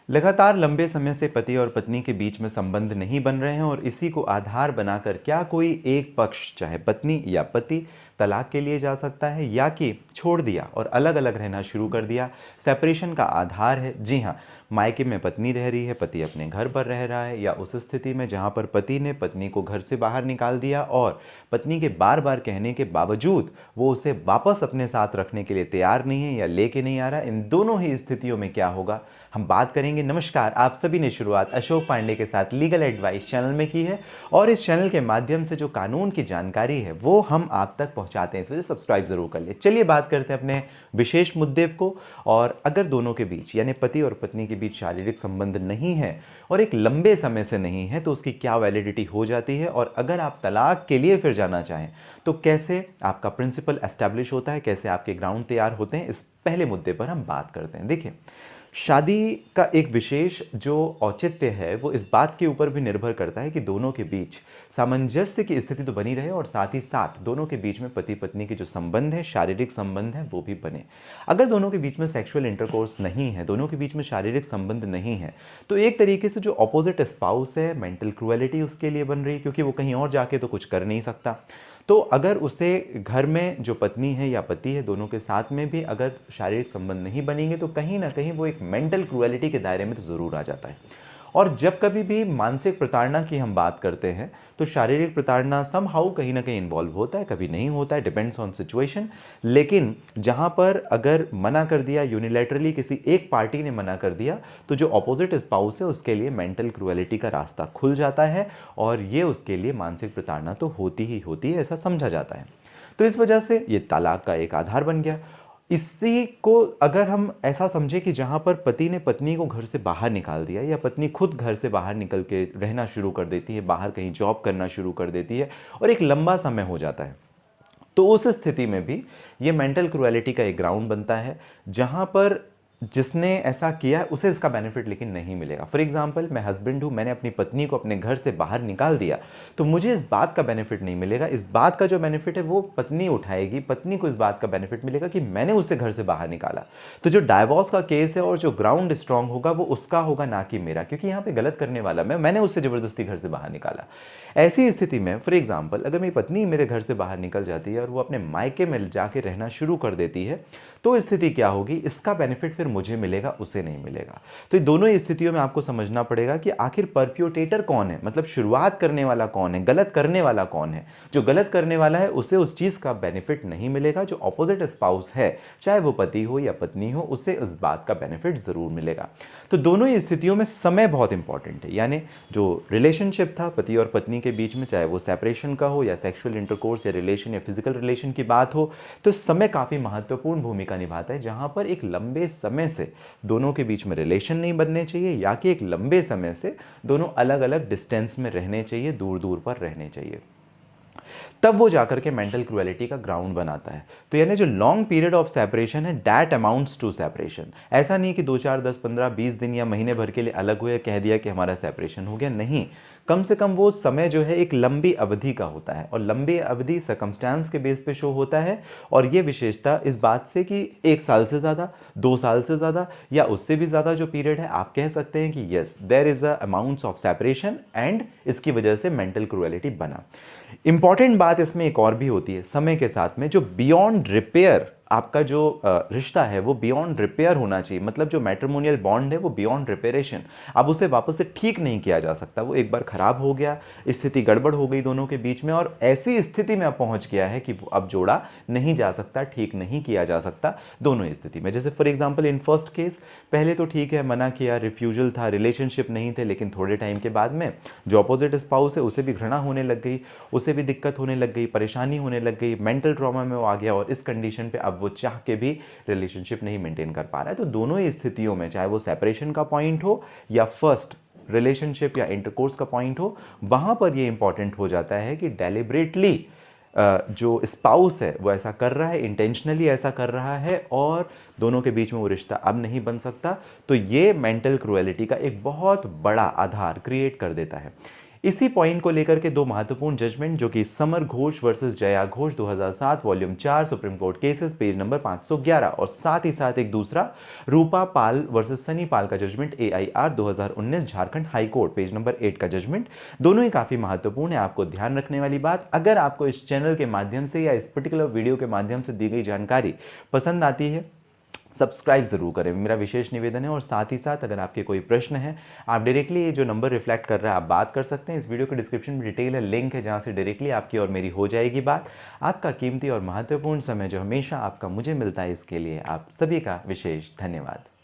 लगातार लंबे समय से पति और पत्नी के बीच में संबंध नहीं बन रहे हैं और इसी को आधार बनाकर क्या कोई एक पक्ष, चाहे पत्नी या पति, तलाक के लिए जा सकता है या कि छोड़ दिया और अलग अलग रहना शुरू कर दिया, सेपरेशन का आधार है। जी हाँ, मायके में पत्नी रह रही है, पति अपने घर पर रह रहा है, या उस स्थिति में जहाँ पर पति ने पत्नी को घर से बाहर निकाल दिया और पत्नी के बार बार कहने के बावजूद वो उसे वापस अपने साथ रखने के लिए तैयार नहीं है या लेके नहीं आ रहा, इन दोनों ही स्थितियों में क्या होगा हम बात करेंगे। नमस्कार, आप सभी ने शुरुआत अशोक पांडे के साथ लीगल एडवाइस चैनल में की है और इस चैनल के माध्यम से जो कानून की जानकारी है वो हम आप तक पहुंचाते हैं, इस वजह से सब्सक्राइब जरूर कर लिए। चलिए बात करते हैं अपने विशेष मुद्दे को। और अगर दोनों के बीच यानी पति और पत्नी के बीच शारीरिक संबंध नहीं है और एक लंबे समय से नहीं है तो उसकी क्या वैलिडिटी हो जाती है, और अगर आप तलाक के लिए फिर जाना चाहें तो कैसे आपका प्रिंसिपल एस्टैब्लिश होता है, कैसे आपके ग्राउंड तैयार होते हैं, इस पहले मुद्दे पर हम बात करते हैं। देखिए, शादी का एक विशेष जो औचित्य है वो इस बात के ऊपर भी निर्भर करता है कि दोनों के बीच सामंजस्य की स्थिति तो बनी रहे और साथ ही साथ दोनों के बीच में पति पत्नी के जो संबंध है, शारीरिक संबंध है, वो भी बने। अगर दोनों के बीच में सेक्सुअल इंटरकोर्स नहीं है, दोनों के बीच में शारीरिक संबंध नहीं है, तो एक तरीके से जो ऑपोजिट स्पाउस है, मेंटल क्रुएलिटी उसके लिए बन रही है, क्योंकि वो कहीं और जाके तो कुछ कर नहीं सकता। तो अगर उसे घर में जो पत्नी है या पति है, दोनों के साथ में भी अगर शारीरिक संबंध नहीं बनेंगे तो कहीं ना कहीं वो एक मेंटल क्रुएलिटी के दायरे में तो ज़रूर आ जाता है। और जब कभी भी मानसिक प्रताड़ना की हम बात करते हैं तो शारीरिक प्रताड़ना समहाउ कहीं ना कहीं इन्वॉल्व होता है, कभी नहीं होता है, डिपेंड्स ऑन सिचुएशन। लेकिन जहां पर अगर मना कर दिया, यूनिलैटरली किसी एक पार्टी ने मना कर दिया, तो जो अपोजिट स्पाउस है उसके लिए मेंटल क्रुएलिटी का रास्ता खुल जाता है और ये उसके लिए मानसिक प्रताड़ना तो होती ही होती है, ऐसा समझा जाता है। तो इस वजह से ये तलाक का एक आधार बन गया। इसी को अगर हम ऐसा समझें कि जहाँ पर पति ने पत्नी को घर से बाहर निकाल दिया या पत्नी खुद घर से बाहर निकल के रहना शुरू कर देती है, बाहर कहीं जॉब करना शुरू कर देती है और एक लंबा समय हो जाता है, तो उस स्थिति में भी ये मेंटल क्रुएलिटी का एक ग्राउंड बनता है जहाँ पर जिसने ऐसा किया है उसे इसका बेनिफिट लेकिन नहीं मिलेगा। फॉर एग्जांपल, मैं हस्बैंड हूँ, मैंने अपनी पत्नी को अपने घर से बाहर निकाल दिया, तो मुझे इस बात का बेनिफिट नहीं मिलेगा। इस बात का जो बेनिफिट है वो पत्नी उठाएगी, पत्नी को इस बात का बेनिफिट मिलेगा कि मैंने उसे घर से बाहर निकाला। तो जो डाइवोर्स का केस है और जो ग्राउंड स्ट्रांग होगा वो उसका होगा, ना कि मेरा, क्योंकि यहाँ पे गलत करने वाला मैंने उसे जबरदस्ती घर से बाहर निकाला। ऐसी स्थिति में फॉर एग्जाम्पल अगर मेरी पत्नी मेरे घर से बाहर निकल जाती है और वो अपने मायके में जाके रहना शुरू कर देती है, तो स्थिति क्या होगी, इसका बेनिफिट फिर मुझे मिलेगा, उसे नहीं मिलेगा। तो दोनों ही स्थितियों में आपको समझना पड़ेगा कि आखिर परप्यूटेटर कौन है, मतलब शुरुआत करने वाला कौन है, गलत करने वाला कौन है। जो गलत करने वाला है उसे उस चीज का बेनिफिट नहीं मिलेगा, जो ऑपोजिट स्पाउस है, चाहे वो पति हो या पत्नी हो, उसे इस बात का बेनिफिट जरूर मिलेगा। तो दोनों ही स्थितियों में समय बहुत इंपॉर्टेंट है। यानी जो रिलेशनशिप था पति और पत्नी के बीच में, चाहे वो सेपरेशन का हो या सेक्सुअल इंटरकोर्स या रिलेशन या फिजिकल रिलेशन की बात हो, तो समय काफी महत्वपूर्ण भूमिका निभाता है। जहां पर एक लंबे समय से दोनों के बीच में रिलेशन नहीं बनने चाहिए या कि एक लंबे समय से दोनों अलग अलग डिस्टेंस में रहने चाहिए, दूर दूर पर रहने चाहिए, तब वो जाकर के मेंटल क्रुएलिटी का ग्राउंड बनाता है। तो यानी जो लॉन्ग पीरियड ऑफ सेपरेशन है, दैट अमाउंट्स टू सेपरेशन। ऐसा नहीं कि 2 4 10 15 20 दिन या महीने भर के लिए अलग हुए, कह दिया कि हमारा सेपरेशन हो गया, नहीं। कम से कम वो समय जो है एक लंबी अवधि का होता है और लंबी अवधि सर्कमस्टेंस के बेस पे शो होता है। और ये विशेषता इस बात से कि 1 साल से ज़्यादा, 2 साल से ज़्यादा या उससे भी ज़्यादा जो पीरियड है, आप कह सकते हैं कि yes there is a amounts of separation and इसकी वजह से मेंटल क्रुएलिटी बना। इंपॉर्टेंट बात इसमें एक और भी होती है, समय के साथ में जो बियॉन्ड रिपेयर आपका जो रिश्ता है वो बियॉन्ड रिपेयर होना चाहिए। मतलब जो मैट्रिमोनियल बॉन्ड है वो बियॉन्ड रिपेयरेशन, अब उसे वापस से ठीक नहीं किया जा सकता। वो एक बार खराब हो गया, स्थिति गड़बड़ हो गई दोनों के बीच में और ऐसी स्थिति में अब पहुंच गया है कि अब जोड़ा नहीं जा सकता, ठीक नहीं किया जा सकता दोनों स्थिति में। जैसे for example in first case, पहले तो ठीक है, मना किया, रिफ्यूजल था, रिलेशनशिप नहीं थे, लेकिन थोड़े टाइम के बाद में जो अपोजिट स्पाउस है उसे भी घृणा होने लग गई, उसे भी दिक्कत होने लग गई, परेशानी होने लग गई, मेंटल ट्रॉमा में वो आ गया और इस कंडीशन पे अब वो चाह के भी रिलेशनशिप नहीं मेंटेन कर पा रहा है। तो दोनों ही स्थितियों में, चाहे वो सेपरेशन का पॉइंट हो या फर्स्ट रिलेशनशिप या इंटरकोर्स का पॉइंट हो, वहां पर ये इंपॉर्टेंट हो जाता है कि डेलिबरेटली जो स्पाउस है वो ऐसा कर रहा है, इंटेंशनली ऐसा कर रहा है और दोनों के बीच में वो रिश्ता अब नहीं बन सकता। तो ये मेंटल क्रुएलिटी का एक बहुत बड़ा आधार क्रिएट कर देता है। इसी पॉइंट को लेकर के दो महत्वपूर्ण जजमेंट जो कि summer Ghosh versus Jaya Ghosh 2007 volume 4 supreme court cases page number 511 और साथ ही साथ एक दूसरा रूपा पाल वर्सेस सनी पाल का judgement AIR 2019 Jharkhand high court page number 8 का जजमेंट, दोनों ही काफी महत्वपूर्ण है। आपको ध्यान रखने वाली बात, अगर आपको इस चैनल के माध्यम से या इस पर्टिकुलर वीडियो के माध्यम से दी गई जानकारी पसंद आती है, सब्सक्राइब जरूर करें, मेरा विशेष निवेदन है। और साथ ही साथ अगर आपके कोई प्रश्न है, आप डायरेक्टली ये जो नंबर रिफ्लेक्ट कर रहा है आप बात कर सकते हैं। इस वीडियो के डिस्क्रिप्शन में डिटेल है, लिंक है जहां से डायरेक्टली आपकी और मेरी हो जाएगी बात। आपका कीमती और महत्वपूर्ण समय जो हमेशा आपका मुझे मिलता है, इसके लिए आप सभी का विशेष धन्यवाद।